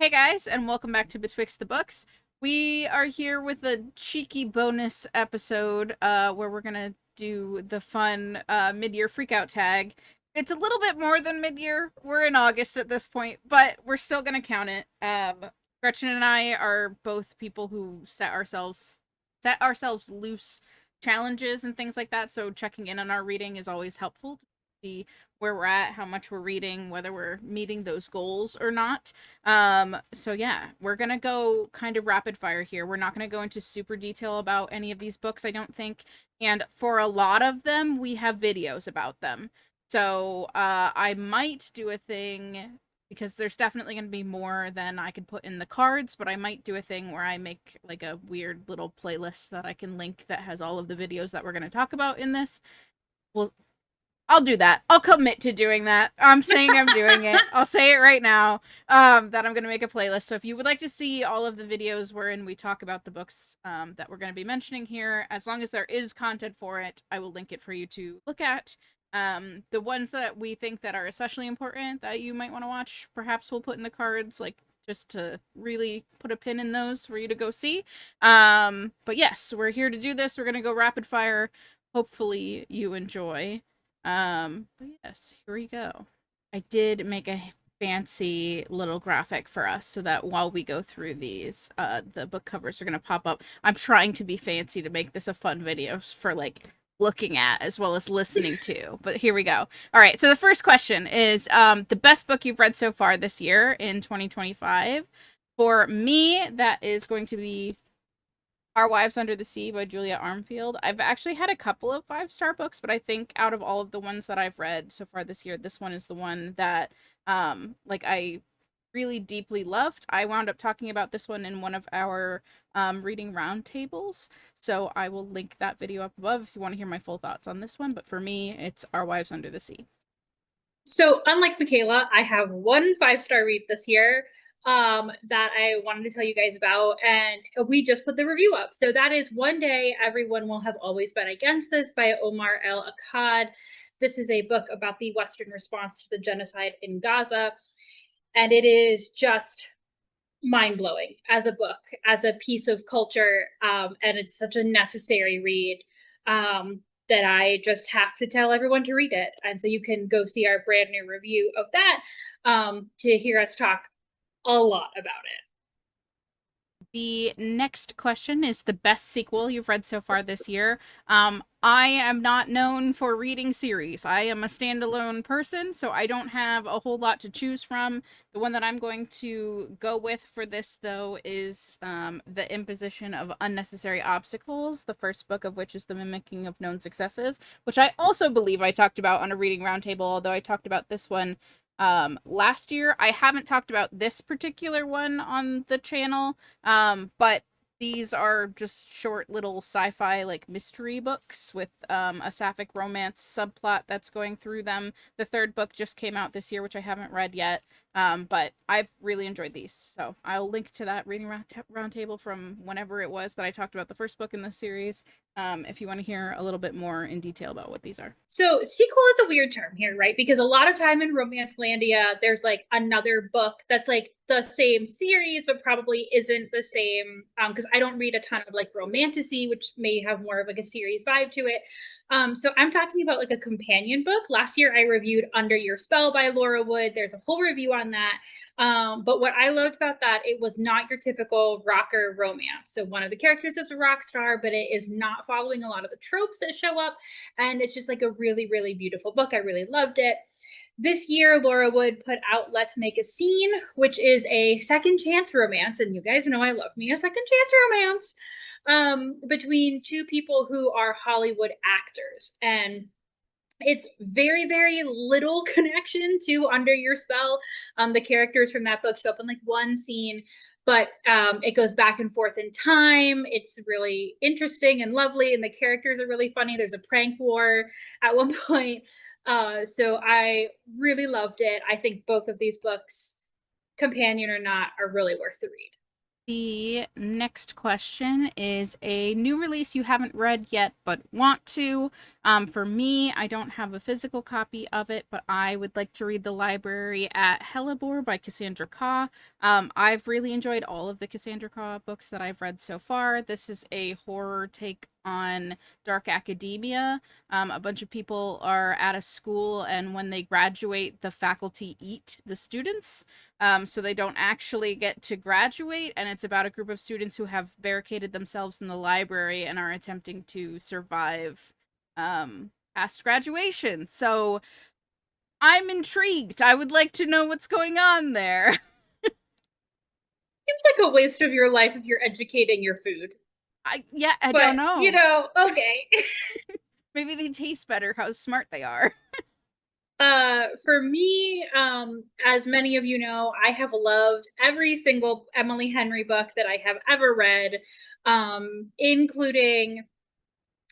Hey guys, and welcome back to Betwixt the Books. We are here with a cheeky bonus episode where we're gonna do the fun mid-year freakout tag. It's a little bit more than mid-year. We're in August at this point, but we're still gonna count it. Gretchen and I are both people who set ourselves loose challenges and things like that, so checking in on our reading is always helpful to see where we're at, how much we're reading, whether we're meeting those goals or not. So yeah, we're gonna go kind of rapid fire here. We're not gonna go into super detail about any of these books, I don't think. And for a lot of them, we have videos about them. So I might do a thing because there's definitely going to be more than I could put in the cards, but I might do a thing where I make like a weird little playlist that I can link that has all of the videos that we're going to talk about in this. Well, I'll do that. I'll commit to doing that. I'm saying I'm doing it. I'll say it right now. That I'm gonna make a playlist. So if you would like to see all of the videos wherein we talk about the books that we're gonna be mentioning here, as long as there is content for it, I will link it for you to look at. The ones that we think that are especially important that you might want to watch, perhaps we'll put in the cards, like just to really put a pin in those for you to go see. But yes, we're here to do this. We're gonna go rapid fire. Hopefully you enjoy. But yes, here we go. I did make a fancy little graphic for us so that while we go through these, the book covers are gonna pop up. I'm trying to be fancy to make this a fun video for like looking at as well as listening to. But here we go. All right, so the first question is the best book you've read so far this year in 2025. For me, that is going to be Our Wives Under the Sea by Julia Armfield. I've actually had a couple of 5-star books, but I think out of all of the ones that I've read so far this year, this one is the one that like I really deeply loved. I wound up talking about this one in one of our reading roundtables, so I will link that video up above if you want to hear my full thoughts on this one. But for me, it's Our Wives Under the Sea. So, unlike Michaela, I have one 5-star read this year that I wanted to tell you guys about, and we just put the review up. So, that is One Day Everyone Will Have Always Been Against This by Omar El Akkad. This is a book about the Western response to the genocide in Gaza, and it is just mind blowing as a book, as a piece of culture, and it's such a necessary read. That I just have to tell everyone to read it. And so you can go see our brand new review of that to hear us talk a lot about it. The next question is the best sequel you've read so far this year. I am not known for reading series. I am a standalone person, so I don't have a whole lot to choose from. The one that I'm going to go with for this, though, is The Imposition of Unnecessary Obstacles, the first book of which is The Mimicking of Known Successes, which I also believe I talked about on a reading roundtable, although I talked about this one last year. I haven't talked about this particular one on the channel, but these are just short little sci-fi like mystery books with a sapphic romance subplot that's going through them. The third book just came out this year, which I haven't read yet, but I've really enjoyed these, so I'll link to that reading roundtable from whenever it was that I talked about the first book in this series, if you want to hear a little bit more in detail about what these are. So, sequel is a weird term here, right? Because a lot of time in Romance Landia, there's like another book that's like the same series, but probably isn't the same. Because I don't read a ton of like romantasy, which may have more of like a series vibe to it. So I'm talking about like a companion book. Last year, I reviewed Under Your Spell by Laura Wood. There's a whole review on that. But what I loved about that, it was not your typical rocker romance. So one of the characters is a rock star, but it is not following a lot of the tropes that show up. And it's just like a really, really beautiful book. I really loved it. This year, Laura Wood put out Let's Make a Scene, which is a second chance romance. And you guys know I love me a second chance romance between two people who are Hollywood actors. And it's very, very little connection to Under Your Spell. The characters from that book show up in like one scene, but it goes back and forth in time. It's really interesting and lovely, and the characters are really funny. There's a prank war at one point. So I really loved it. I think both of these books, companion or not, are really worth the read. The next question is a new release you haven't read yet but want to. For me, I don't have a physical copy of it, but I would like to read The Library at Hellebore by Cassandra Khaw. I've really enjoyed all of the Cassandra Khaw books that I've read so far. This is a horror take on dark academia. A bunch of people are at a school, and when they graduate, the faculty eat the students. So they don't actually get to graduate, and it's about a group of students who have barricaded themselves in the library and are attempting to survive past graduation. So I'm intrigued. I would like to know what's going on there. Seems like a waste of your life if you're educating your food. I But, don't know. okay. Maybe they taste better, how smart they are. For me, as many of you know, I have loved every single Emily Henry book that I have ever read, including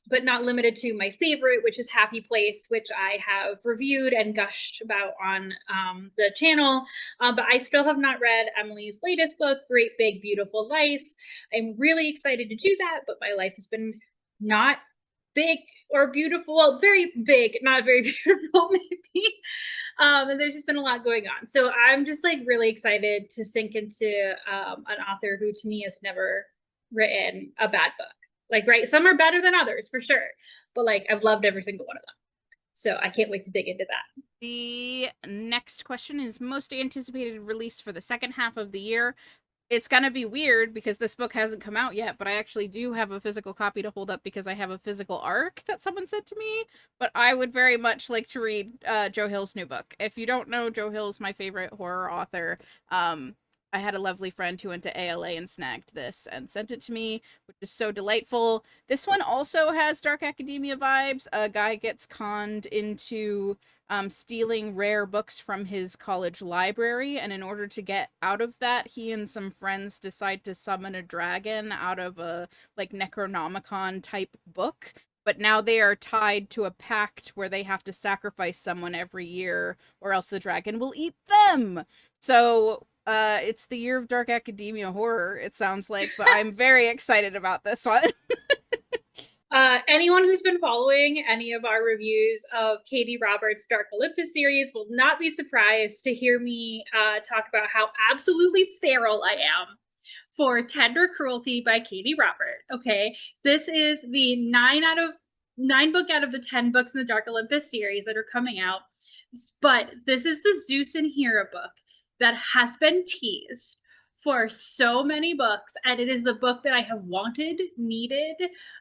but not limited to my favorite, which is Happy Place, which I have reviewed and gushed about on the channel. But I still have not read Emily's latest book, Great Big Beautiful Life. I'm really excited to do that, but my life has been not big or beautiful. Well, very big, not very beautiful, maybe. And there's just been a lot going on. So I'm just like really excited to sink into an author who to me has never written a bad book. Like, right, some are better than others for sure, but like I've loved every single one of them. So I can't wait to dig into that. The next question is most anticipated release for the second half of the year. It's gonna be weird because this book hasn't come out yet, but I actually do have a physical copy to hold up because I have a physical ARC that someone sent to me. But I would very much like to read Joe Hill's new book. If you don't know, Joe Hill's my favorite horror author. I had a lovely friend who went to ALA and snagged this and sent it to me, which is so delightful. This one also has dark academia vibes. A guy gets conned into stealing rare books from his college library, and in order to get out of that, he and some friends decide to summon a dragon out of a like Necronomicon type book. But now they are tied to a pact where they have to sacrifice someone every year, or else the dragon will eat them. So it's the year of dark academia horror, it sounds like, but I'm very excited about this one. Anyone who's been following any of our reviews of Katie Roberts' Dark Olympus series will not be surprised to hear me talk about how absolutely feral I am for Tender Cruelty by Katie Robert. Okay, this is the 9 book out of the 10 books in the Dark Olympus series that are coming out, but this is the Zeus and Hera book that has been teased for so many books, and it is the book that I have wanted, needed.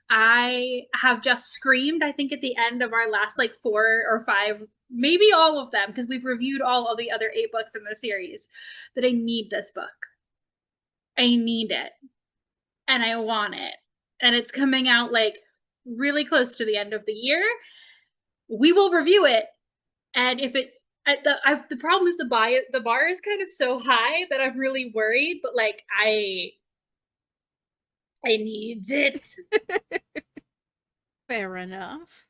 I have just screamed, I think, at the end of our last like 4 or 5, maybe all of them, because we've reviewed all of the other 8 books in the series, that I need this book. I need it. And I want it. And it's coming out like really close to the end of the year. We will review it. And if it the problem is the bar is kind of so high that I'm really worried, but like I need it. Fair enough.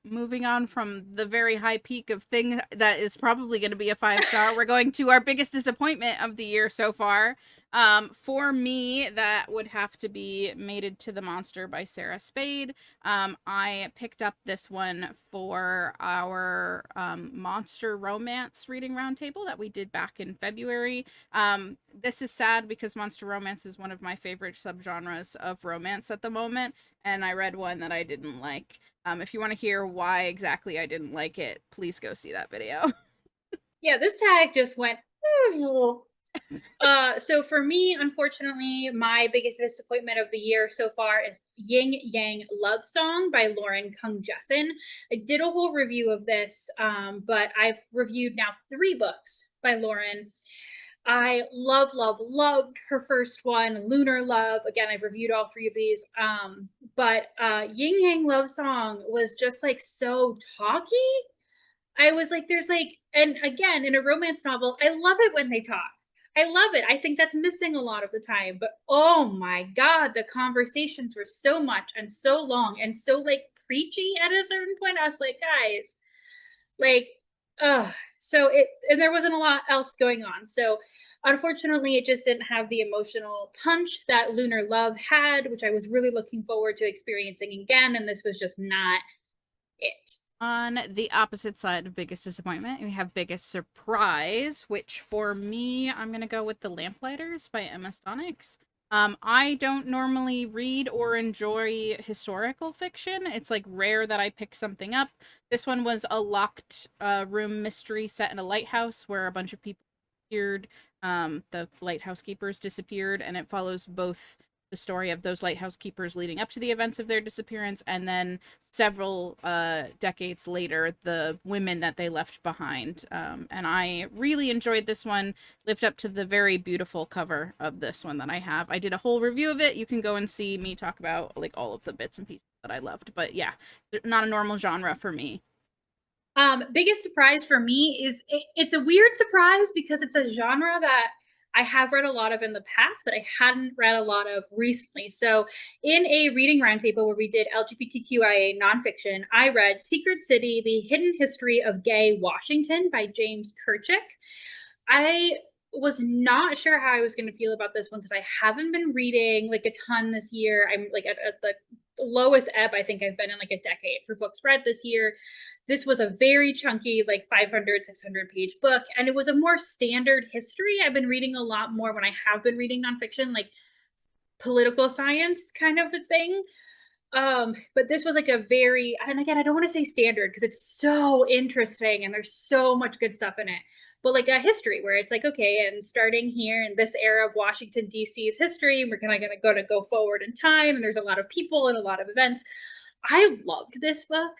Moving on from the very high peak of thing that is probably going to be a 5-star, we're going to our biggest disappointment of the year so far. For me, that would have to be Mated to the Monster by Sarah Spade. I picked up this one for our monster romance reading roundtable that we did back in February. This is sad because monster romance is one of my favorite subgenres of romance at the moment, and I read one that I didn't like. If you want to hear why exactly I didn't like it, please go see that video. Yeah, this tag just went. So for me, unfortunately, my biggest disappointment of the year so far is Yin Yang Love Song by Lauren Kung Jessen. I did a whole review of this, but I've reviewed now 3 books by Lauren. I loved her first one, Lunar Love. Again, I've reviewed all 3 of these. But Yin Yang Love Song was just like so talky. I was like, there's like, and again, in a romance novel, I love it when they talk. I love it. I think that's missing a lot of the time. But oh my God, the conversations were so much and so long and so like preachy at a certain point. I was like, guys, like, And there wasn't a lot else going on. So unfortunately, it just didn't have the emotional punch that Lunar Love had, which I was really looking forward to experiencing again. And this was just not it. On the opposite side of biggest disappointment, we have biggest surprise, which for me, I'm gonna go with The Lamplighters by Emma Stonix. I don't normally read or enjoy historical fiction. It's like rare that I pick something up. This one was a locked room mystery set in a lighthouse where a bunch of people disappeared. The lighthouse keepers disappeared, and it follows both the story of those lighthouse keepers leading up to the events of their disappearance, and then several decades later, the women that they left behind. And I really enjoyed this one. Lived up to the very beautiful cover of this one that I have. I did a whole review of it. You can go and see me talk about like all of the bits and pieces that I loved. But yeah, not a normal genre for me. Biggest surprise for me is it's a weird surprise because it's a genre that I have read a lot of in the past, but I hadn't read a lot of recently. So, in a reading roundtable where we did LGBTQIA nonfiction, I read Secret City: The Hidden History of Gay Washington by James Kirchick. I was not sure how I was going to feel about this one because I haven't been reading like a ton this year. I'm like at the lowest ebb I think I've been in like a decade for books read this year. This was a very chunky, like 500, 600 page book, and it was a more standard history. I've been reading a lot more when I have been reading nonfiction, like political science kind of a thing. But this was like a very, and again, I don't want to say standard because it's so interesting and there's so much good stuff in it. But like a history where it's like, okay, and starting here in this era of Washington D.C.'s history, we're kind of going to go forward in time, and there's a lot of people and a lot of events. I loved this book.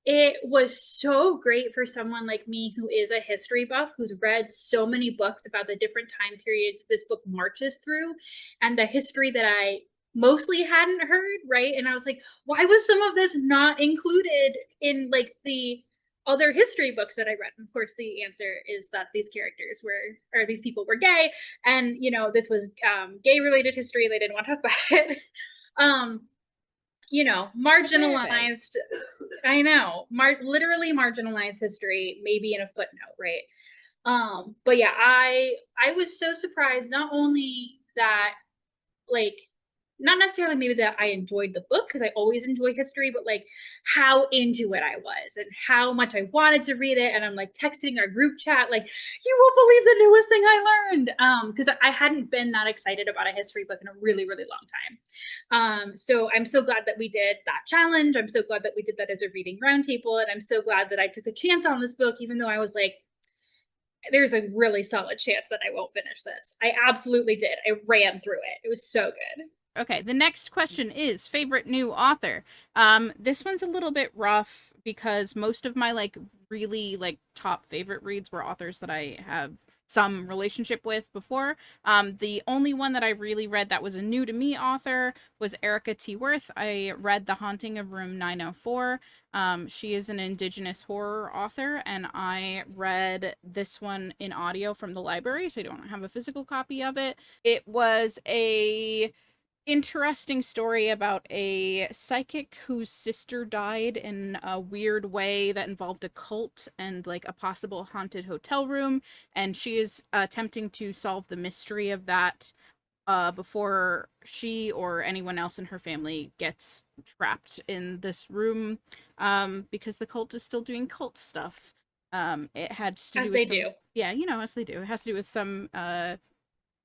It was so great for someone like me who is a history buff, who's read so many books about the different time periods this book marches through and the history that I mostly hadn't heard, right? And I was like, why was some of this not included in like the other history books that I read? And of course, the answer is that these characters were, or these people were gay. And, you know, this was gay related history. They didn't want to talk about it. um, you know, marginalized, I know, literally marginalized history, maybe in a footnote, right? But yeah, I was so surprised not only that like not necessarily maybe that I enjoyed the book because I always enjoy history, but like how into it I was and how much I wanted to read it. And I'm like texting our group chat, like, you won't believe the newest thing I learned. Because I hadn't been that excited about a history book in a really, really long time. So I'm so glad that we did that challenge. I'm so glad that we did that as a reading roundtable. And I'm so glad that I took a chance on this book, even though I was like, there's a really solid chance that I won't finish this. I absolutely did. I ran through it. It was so good. Okay, the next question is favorite new author. This one's a little bit rough because most of my like really like top favorite reads were authors that I have some relationship with before. The only one that I really read that was a new to me author was Erica T. Worth. I read The Haunting of Room 904. She is an Indigenous horror author, and I read this one in audio from the library, so I don't have a physical copy of it. It was a interesting story about a psychic whose sister died in a weird way that involved a cult and like a possible haunted hotel room, and she is attempting to solve the mystery of that before she or anyone else in her family gets trapped in this room because the cult is still doing cult stuff. It had to do As with they some, do. yeah, you know, as they do. It has to do with some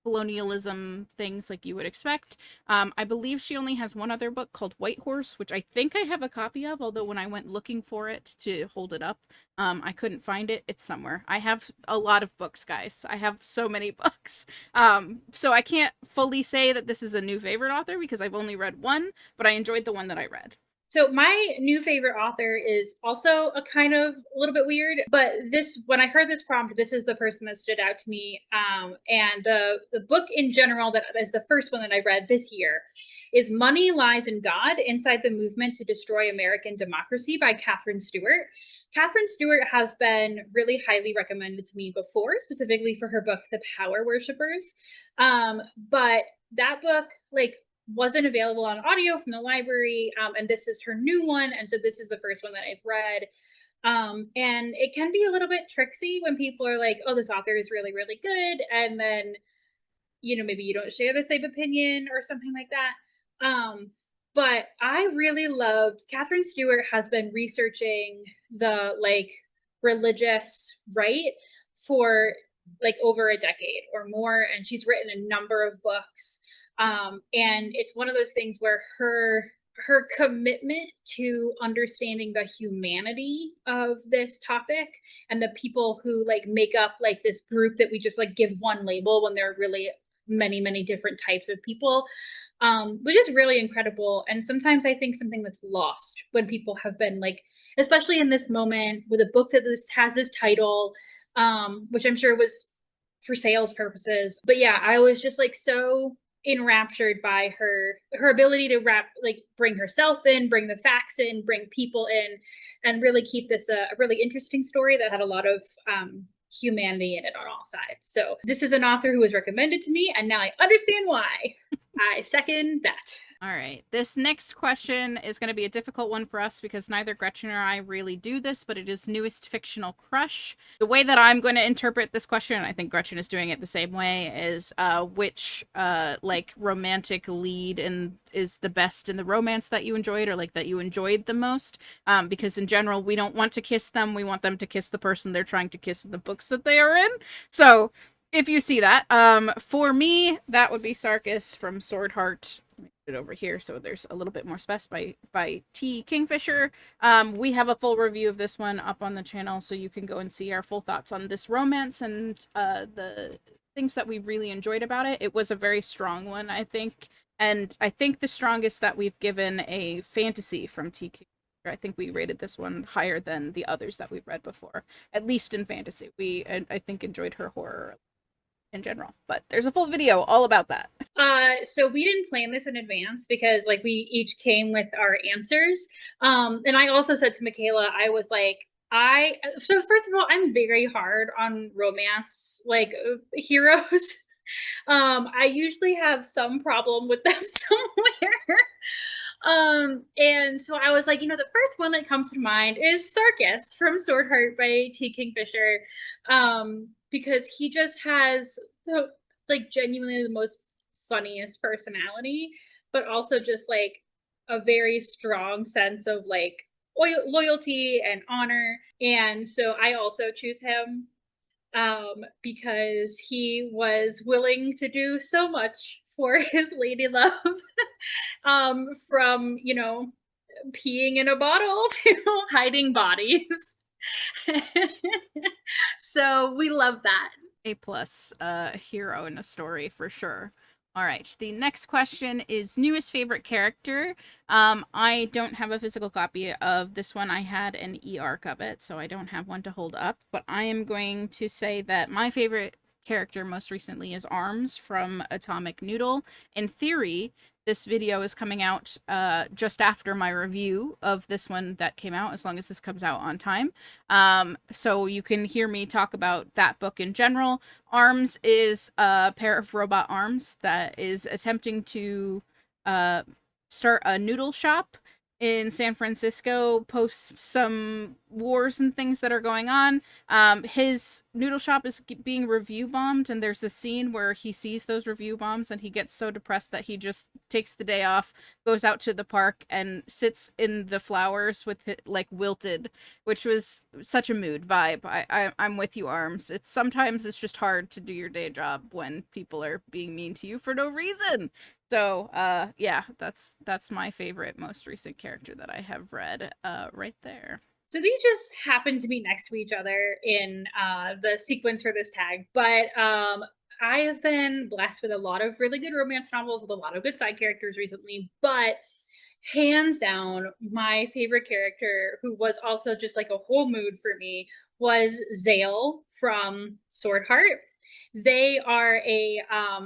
colonialism things like you would expect. I believe she only has one other book called White Horse, which I think I have a copy of, although when I went looking for it to hold it up, I couldn't find it. It's somewhere. I have a lot of books, guys. I have so many books. So I can't fully say that this is a new favorite author because I've only read one, but I enjoyed the one that I read. So my new favorite author is also a kind of a little bit weird, but this when I heard this prompt, this is the person that stood out to me. And the book in general that is the first one that I read this year is Money Lies in God: Inside the Movement to Destroy American Democracy by Catherine Stewart. Catherine Stewart has been really highly recommended to me before, specifically for her book The Power Worshippers. But that book, like, wasn't available on audio from the library, and this is her new one, and so this is the first one that I've read. And it can be a little bit tricksy when people are like, oh, this author is really, really good. And then, maybe you don't share the same opinion or something like that. But I really loved Catherine Stewart has been researching the like religious right for like over a decade or more, and she's written a number of books. And it's one of those things where her commitment to understanding the humanity of this topic and the people who like make up like this group that we just like give one label when there are really many, many different types of people, which is really incredible. And sometimes I think something that's lost when people have been like, especially in this moment with a book that this has this title, which I'm sure was for sales purposes. But yeah, I was just like so enraptured by her ability to bring herself in, bring the facts in, bring people in, and really keep this a really interesting story that had a lot of humanity in it on all sides. So this is an author who was recommended to me, and now I understand why. I second that. All right. This next question is going to be a difficult one for us because neither Gretchen or I really do this, but it is newest fictional crush. The way that I'm going to interpret this question, and I think Gretchen is doing it the same way, is which like romantic lead is the best in the romance that you enjoyed, or like that you enjoyed the most. Because in general, we don't want to kiss them. We want them to kiss the person they're trying to kiss in the books that they are in. So if you see that, for me, that would be Sarkis from Sword Heart. It over here so there's a little bit more space by T. Kingfisher. We have a full review of this one up on the channel, so you can go and see our full thoughts on this romance and the things that we really enjoyed about it. It was a very strong one, I think, and I think the strongest that we've given a fantasy from T. Kingfisher. I think we rated this one higher than the others that we've read before, at least in fantasy. I think enjoyed her horror in general, but there's a full video all about that. So we didn't plan this in advance because like we each came with our answers. And I also said to Michaela, I was like, so first of all, I'm very hard on romance, like heroes. I usually have some problem with them somewhere. And so I was like, the first one that comes to mind is Sarkis from Sword Heart by T. Kingfisher. Because he just has like genuinely the most funniest personality, but also just like a very strong sense of like loyalty and honor. And so I also choose him because he was willing to do so much for his lady love, from peeing in a bottle to hiding bodies. So we love that. A+ hero in a story for sure. All right, the next question is newest favorite character. I don't have a physical copy of this one. I had an e-arc of it, so I don't have one to hold up, but I am going to say that my favorite character most recently is Arms from Atomic Noodle. In theory, this video is coming out just after my review of this one that came out, as long as this comes out on time. So you can hear me talk about that book in general. Arms is a pair of robot arms that is attempting to start a noodle shop in San Francisco, post some wars and things that are going on. His noodle shop is being review bombed, and there's a scene where he sees those review bombs and he gets so depressed that he just takes the day off, goes out to the park and sits in the flowers with it like wilted, which was such a mood vibe. I'm with you, Arms. Sometimes it's just hard to do your day job when people are being mean to you for no reason. So, yeah, that's my favorite most recent character that I have read right there. So these just happen to be next to each other in the sequence for this tag, but I have been blessed with a lot of really good romance novels with a lot of good side characters recently, but hands down, my favorite character, who was also just like a whole mood for me, was Zale from Sword Heart. They are a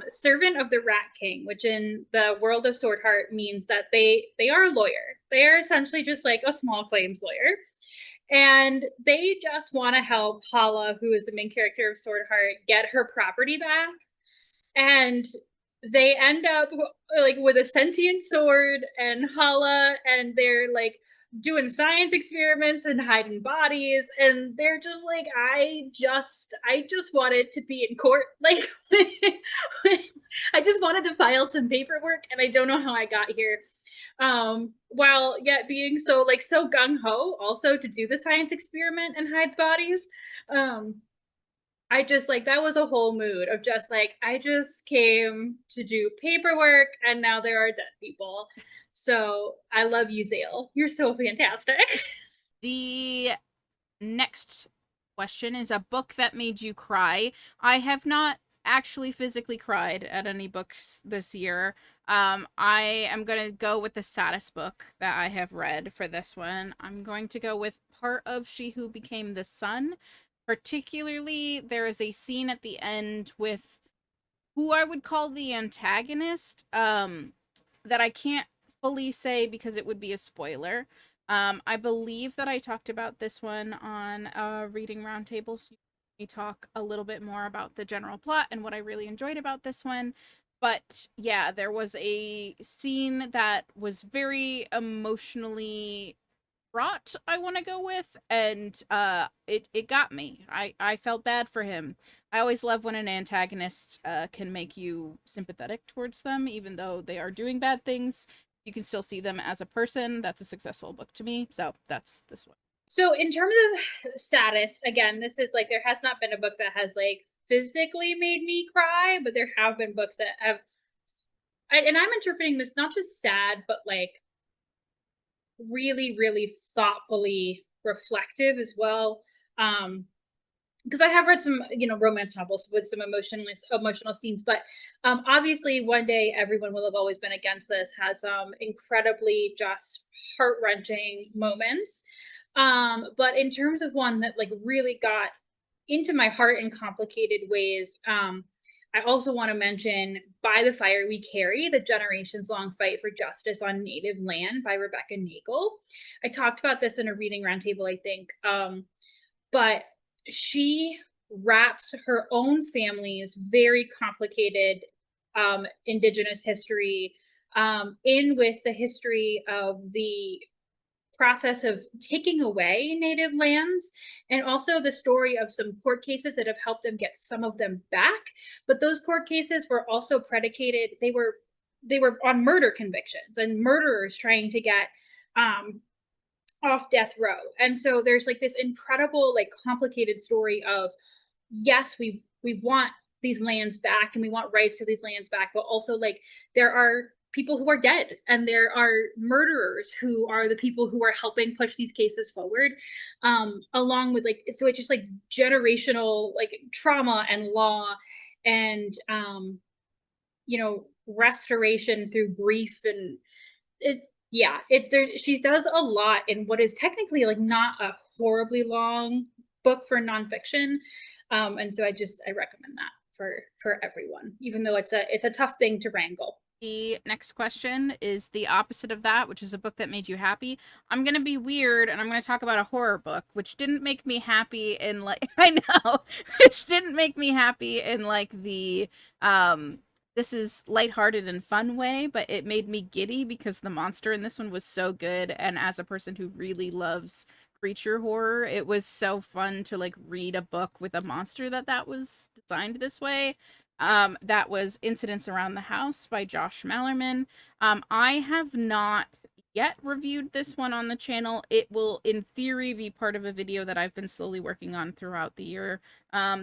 servant of the Rat King, which in the world of Sword Heart means that they are a lawyer. They are essentially just like a small claims lawyer. And they just want to help Hala, who is the main character of Sword Heart, get her property back. And they end up like with a sentient sword and Hala, and they're like doing science experiments and hiding bodies, and they're just like, I just wanted to be in court. Like I just wanted to file some paperwork, and I don't know how I got here. While yet being so like so gung-ho also to do the science experiment and hide bodies. Um I just like that was a whole mood of just like I just came to do paperwork and now there are dead people. So I love you, Zale. You're so fantastic. The next question is a book that made you cry. I have not actually physically cried at any books this year. I am going to go with the saddest book that I have read for this one. I'm going to go with Part of She Who Became the Sun. Particularly, there is a scene at the end with who I would call the antagonist, that I can't fully say because it would be a spoiler. I believe that I talked about this one on Reading Roundtable, so we talk a little bit more about the general plot and what I really enjoyed about this one. But yeah, there was a scene that was very emotionally fraught, I want to go with, and it got me. I felt bad for him. I always love when an antagonist can make you sympathetic towards them, even though they are doing bad things. You can still see them as a person. That's a successful book to me. So that's this one. So in terms of Saddest, again, this is like there has not been a book that has like physically made me cry, but there have been books that have and I'm interpreting this not just sad, but like really, really thoughtfully reflective as well. Because I have read some, romance novels with some emotional scenes, but obviously, one day everyone will have always been against this has some incredibly just heart wrenching moments. But in terms of one that like really got into my heart in complicated ways, I also want to mention By the Fire We Carry, the generations long fight for justice on native land by Rebecca Nagel. I talked about this in a reading roundtable, I think. But she wraps her own family's very complicated indigenous history in with the history of the process of taking away native lands and also the story of some court cases that have helped them get some of them back, but those court cases were also predicated they were on murder convictions and murderers trying to get um off death row. And so there's like this incredible like complicated story of yes, we want these lands back and we want rights to these lands back, but also like there are people who are dead and there are murderers who are the people who are helping push these cases forward, along with like so it's just like generational like trauma and law and restoration through grief and it yeah, it there she does a lot in what is technically like not a horribly long book for nonfiction. And so I recommend that for everyone, even though it's a tough thing to wrangle. The next question is the opposite of that, which is a book that made you happy. I'm going to be weird and I'm going to talk about a horror book, which didn't make me happy in like, I know, which didn't make me happy in like this is lighthearted and fun way, but it made me giddy because the monster in this one was so good. And as a person who really loves creature horror, it was so fun to like read a book with a monster that was designed this way. That was Incidents Around the House by Josh Mallerman. I have not yet reviewed this one on the channel. It will, in theory, be part of a video that I've been slowly working on throughout the year.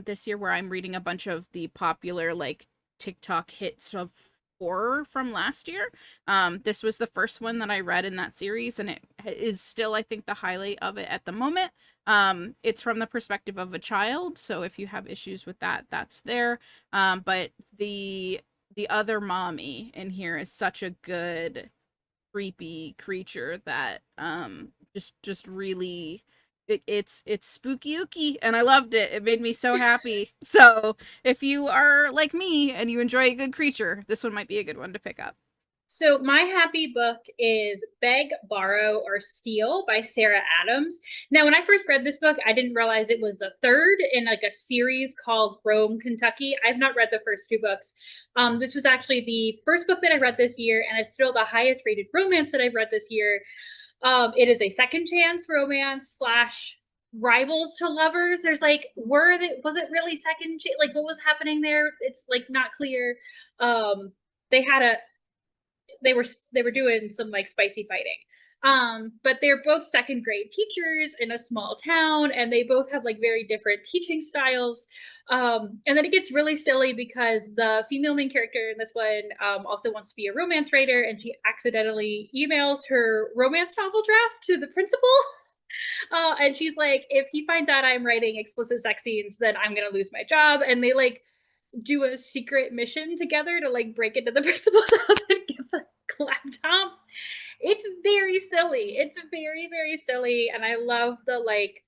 This year, where I'm reading a bunch of the popular, like, TikTok hits of horror from last year. This was the first one that I read in that series, and it is still, I think, the highlight of it at the moment. It's from the perspective of a child, so if you have issues with that, that's there. But the other mommy in here is such a good creepy creature that just really it's spooky-ooky, and I loved it. It made me so happy. So if you are like me and you enjoy a good creature, this one might be a good one to pick up. So my happy book is Beg, Borrow, or Steal by Sarah Adams. Now, when I first read this book, I didn't realize it was the third in like a series called Rome, Kentucky. I've not read the first two books. This was actually the first book that I read this year, and it's still the highest rated romance that I've read this year. It is a second chance romance slash rivals to lovers. There's like, was it really like what was happening there? It's like not clear. They had a they were doing some like spicy fighting. But they're both second grade teachers in a small town, and they both have like very different teaching styles. And then it gets really silly because the female main character in this one also wants to be a romance writer, and she accidentally emails her romance novel draft to the principal. And she's like, if he finds out I'm writing explicit sex scenes, then I'm gonna lose my job. And they like do a secret mission together to like break into the principal's house and get the laptop. It's very silly. It's very, very silly. And I love the like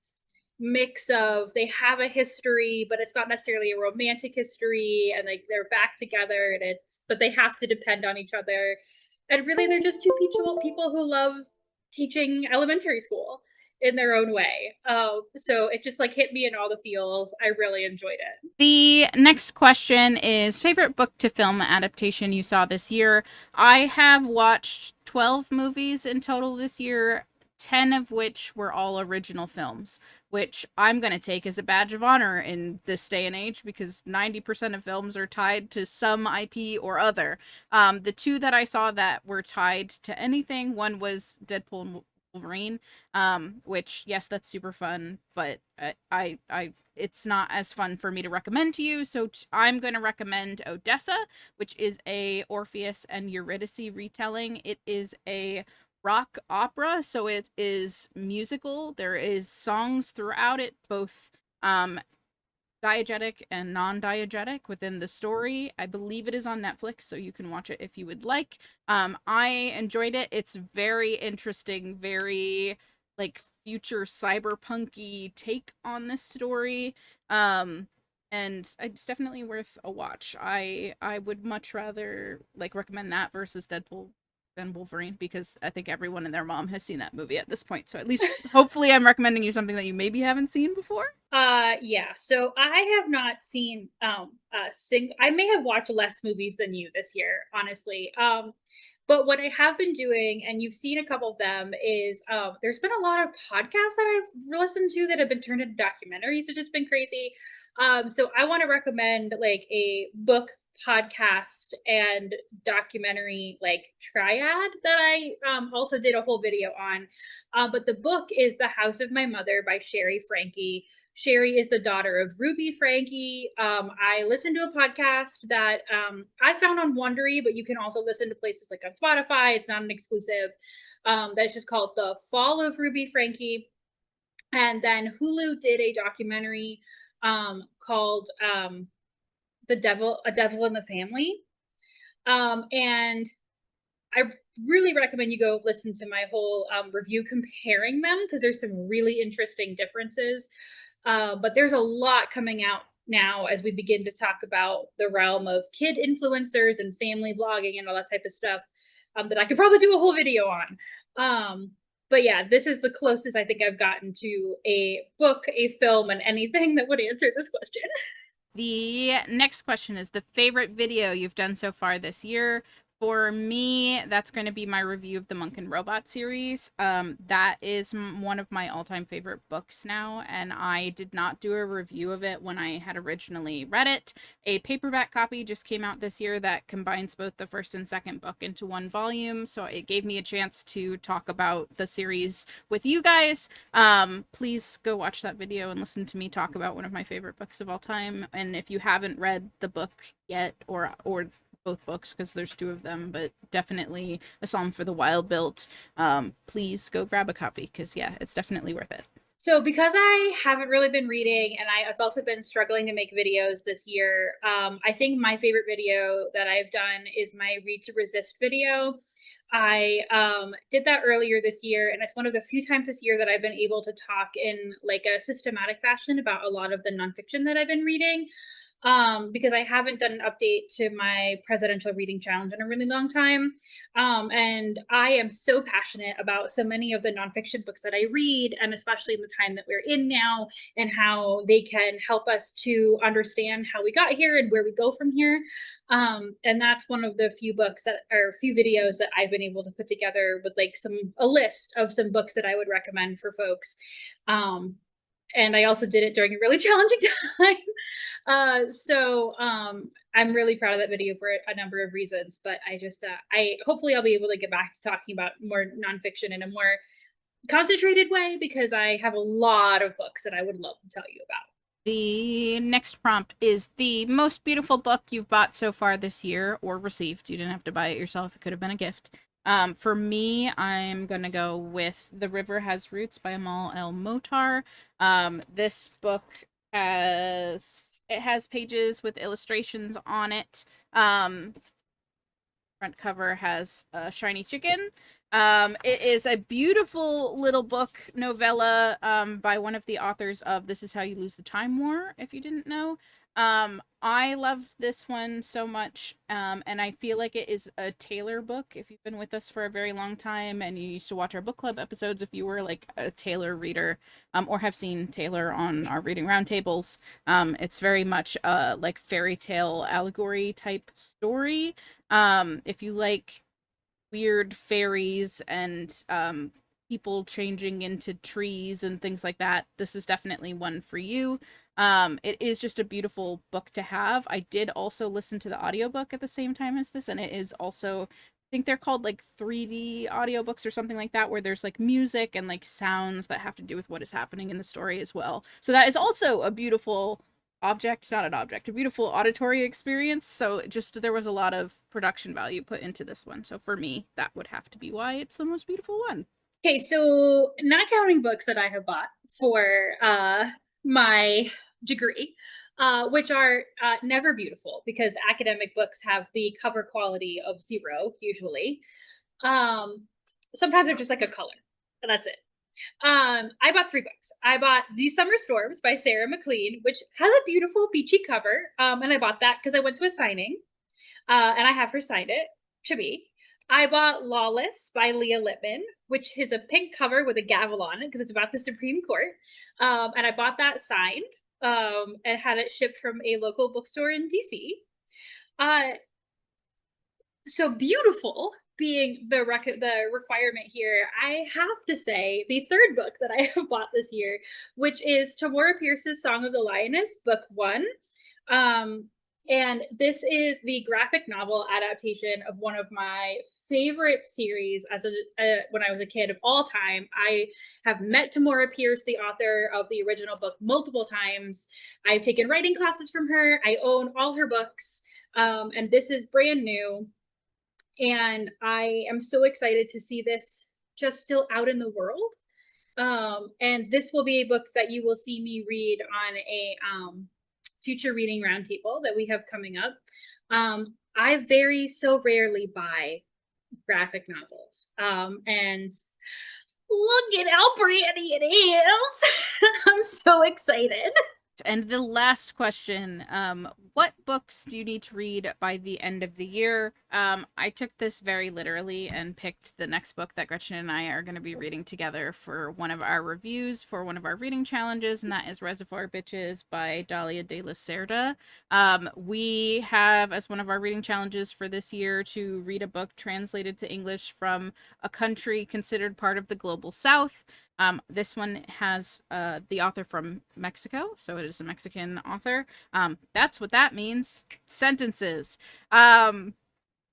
mix of they have a history, but it's not necessarily a romantic history, and like they're back together and it's but they have to depend on each other. And really they're just two people who love teaching elementary school in their own way. So it just like hit me in all the feels. I really enjoyed it. The next question is favorite book to film adaptation you saw this year. I have watched 12 movies in total this year, 10 of which were all original films, which I'm going to take as a badge of honor in this day and age because 90% of films are tied to some IP or other. The two that I saw that were tied to anything, one was Deadpool and Wolverine, which yes, that's super fun, but I it's not as fun for me to recommend to you. So I'm going to recommend Odessa, which is a Orpheus and Eurydice retelling. It is a rock opera, so it is musical. There is songs throughout it, both diegetic and non-diegetic within the story. I believe it is on Netflix, so you can watch it if you would like. I enjoyed it. It's very interesting, very like future cyberpunky take on this story. And it's definitely worth a watch. I would much rather like recommend that versus Deadpool than Wolverine because I think everyone and their mom has seen that movie at this point. So at least hopefully I'm recommending you something that you maybe haven't seen before. Yeah. So I have not seen I may have watched less movies than you this year, honestly. But what I have been doing, and you've seen a couple of them, is there's been a lot of podcasts that I've listened to that have been turned into documentaries, which has been crazy. So I want to recommend like a book podcast and documentary like triad that I also did a whole video on. But the book is The House of My Mother by Sherry Frankie. Sherry is the daughter of Ruby Frankie. I listened to a podcast that I found on Wondery, but you can also listen to places like on Spotify. It's not an exclusive. That's just called The Fall of Ruby Frankie. And then Hulu did a documentary called A Devil in the Family. And I really recommend you go listen to my whole review comparing them because there's some really interesting differences. But there's a lot coming out now as we begin to talk about the realm of kid influencers and family vlogging and all that type of stuff that I could probably do a whole video on. But yeah, this is the closest I think I've gotten to a book, a film, and anything that would answer this question. The next question is the favorite video you've done so far this year. For me, that's going to be my review of the Monk and Robot series. That is one of my all-time favorite books now, and I did not do a review of it when I had originally read it. A paperback copy just came out this year that combines both the first and second book into one volume, so it gave me a chance to talk about the series with you guys. Please go watch that video and listen to me talk about one of my favorite books of all time. And if you haven't read the book yet, or both books because there's two of them, but definitely A Psalm for the Wild Built, please go grab a copy because yeah, it's definitely worth it. So because I haven't really been reading and I've also been struggling to make videos this year, I think my favorite video that I've done is my Read to Resist video. I did that earlier this year, and it's one of the few times this year that I've been able to talk in like a systematic fashion about a lot of the nonfiction that I've been reading. because I haven't done an update to my presidential reading challenge in a really long time. And I am so passionate about so many of the nonfiction books that I read, and especially in the time that we're in now, and how they can help us to understand how we got here and where we go from here. And that's one of the few books that, or few videos that I've been able to put together with like a list of some books that I would recommend for folks. Um, and I also did it during a really challenging time. I'm really proud of that video for a number of reasons. But I hopefully I'll be able to get back to talking about more nonfiction in a more concentrated way, because I have a lot of books that I would love to tell you about. The next prompt is the most beautiful book you've bought so far this year or received. You didn't have to buy it yourself. It could have been a gift. For me, I'm going to go with The River Has Roots by Amal El Motar. This book has pages with illustrations on it. Front cover has a shiny chicken. It is a beautiful little book novella by one of the authors of This Is How You Lose the Time War, if you didn't know. I loved this one so much, and I feel like it is a Taylor book. If you've been with us for a very long time and you used to watch our book club episodes, if you were like a Taylor reader, or have seen Taylor on our reading roundtables, it's very much a like fairy tale allegory type story. If you like weird fairies and people changing into trees and things like that, this is definitely one for you. It is just a beautiful book to have. I did also listen to the audiobook at the same time as this, and it is also, I think they're called like 3D audiobooks or something like that, where there's like music and like sounds that have to do with what is happening in the story as well. So that is also a beautiful a beautiful auditory experience. So just there was a lot of production value put into this one. So for me, that would have to be why it's the most beautiful one. Okay, so not counting books that I have bought for my degree, which are never beautiful, because academic books have the cover quality of zero usually. Um, Sometimes they're just like a color, and that's it. I bought three books. I bought These Summer Storms by Sarah McLean, which has a beautiful beachy cover. And I bought that because I went to a signing, and I have her signed it to me. I bought Lawless by Leah Lippman, which is a pink cover with a gavel on it because it's about the Supreme Court. And I bought that signed, and had it shipped from a local bookstore in DC. Uh, so beautiful being the requirement here, I have to say the third book that I have bought this year, which is Tamora Pierce's Song of the Lioness, book one. And this is the graphic novel adaptation of one of my favorite series when I was a kid of all time. I have met Tamora Pierce, the author of the original book, multiple times. I've taken writing classes from her. I own all her books, and this is brand new. And I am so excited to see this just still out in the world. And this will be a book that you will see me read on a future reading roundtable that we have coming up. I so rarely buy graphic novels. And look at how pretty it is. I'm so excited. And the last question, what books do you need to read by the end of the year? I took this very literally and picked the next book that Gretchen and I are going to be reading together for one of our reviews for one of our reading challenges, and that is Reservoir Bitches by Dalia de la Cerda. We have as one of our reading challenges for this year to read a book translated to English from a country considered part of the global South. This one has the author from Mexico, so it is a Mexican author. That's what that means. Sentences.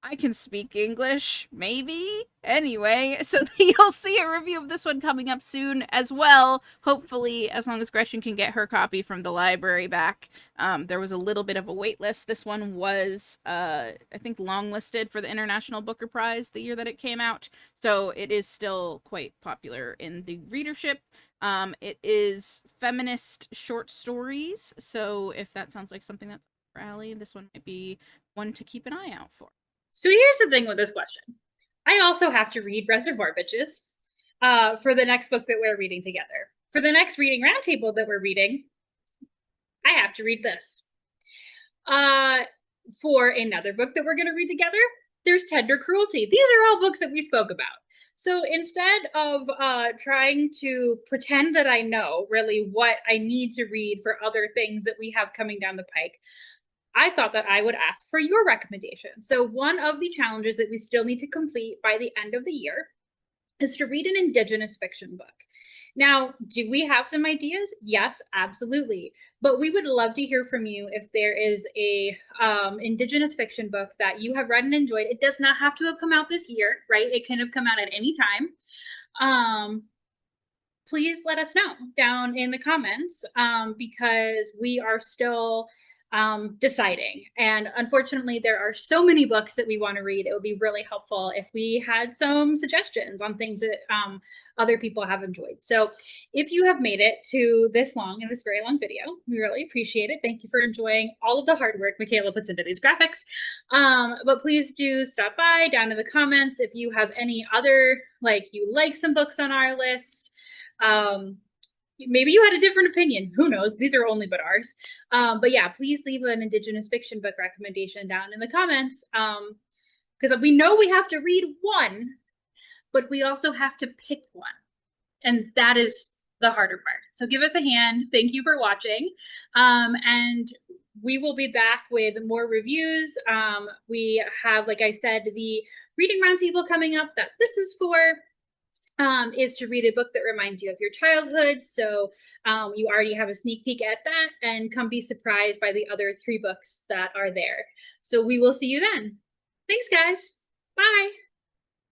I can speak English, maybe. Anyway, so you'll see a review of this one coming up soon as well. Hopefully, as long as Gretchen can get her copy from the library back. There was a little bit of a wait list. This one was, I think, longlisted for the International Booker Prize the year that it came out. So it is still quite popular in the readership. It is feminist short stories. So if that sounds like something that's up your alley, this one might be one to keep an eye out for. So here's the thing with this question. I also have to read Reservoir Bitches for the next book that we're reading together. For the next reading roundtable that we're reading, I have to read this. For another book that we're going to read together, there's Tender Cruelty. These are all books that we spoke about. So instead of trying to pretend that I know really what I need to read for other things that we have coming down the pike, I thought that I would ask for your recommendation. So one of the challenges that we still need to complete by the end of the year is to read an Indigenous fiction book. Now, do we have some ideas? Yes, absolutely. But we would love to hear from you if there is a Indigenous fiction book that you have read and enjoyed. It does not have to have come out this year, right? It can have come out at any time. Please let us know down in the comments, because we are still deciding. And unfortunately, there are so many books that we want to read. It would be really helpful if we had some suggestions on things that other people have enjoyed. So if you have made it to this long in this very long video, we really appreciate it. Thank you for enjoying all of the hard work Michaela puts into these graphics. But please do stop by down in the comments if you have any other, like you like some books on our list. Maybe you had a different opinion. Who knows? These are only but ours. But yeah, please leave an Indigenous fiction book recommendation down in the comments. Because we know we have to read one, but we also have to pick one. And that is the harder part. So give us a hand. Thank you for watching. And we will be back with more reviews. We have, like I said, the reading roundtable coming up that this is for. Is to read a book that reminds you of your childhood. So you already have a sneak peek at that, and come be surprised by the other 3 books that are there. So we will see you then. Thanks, guys. Bye.